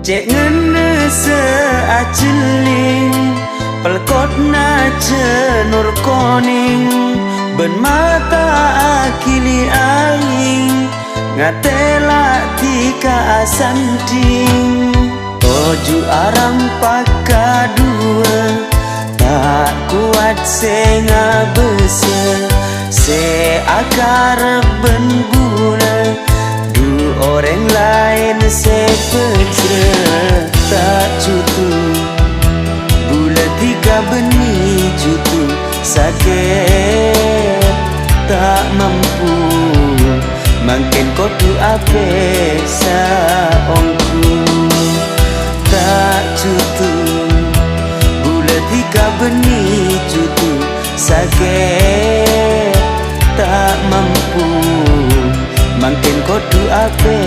Cek ngene seaceling pelkot na cenur koning ben mata akili aing ngatela tika asanting oju arang pakadua tak kuat senga bese se akar ben guna du orang lain se pecre tak cutu bulat tiga benih cutu sakit tak mampu makin kodu ape saongku tak cutu bulat tiga benih cutu sakit tak mampu makin kodu ape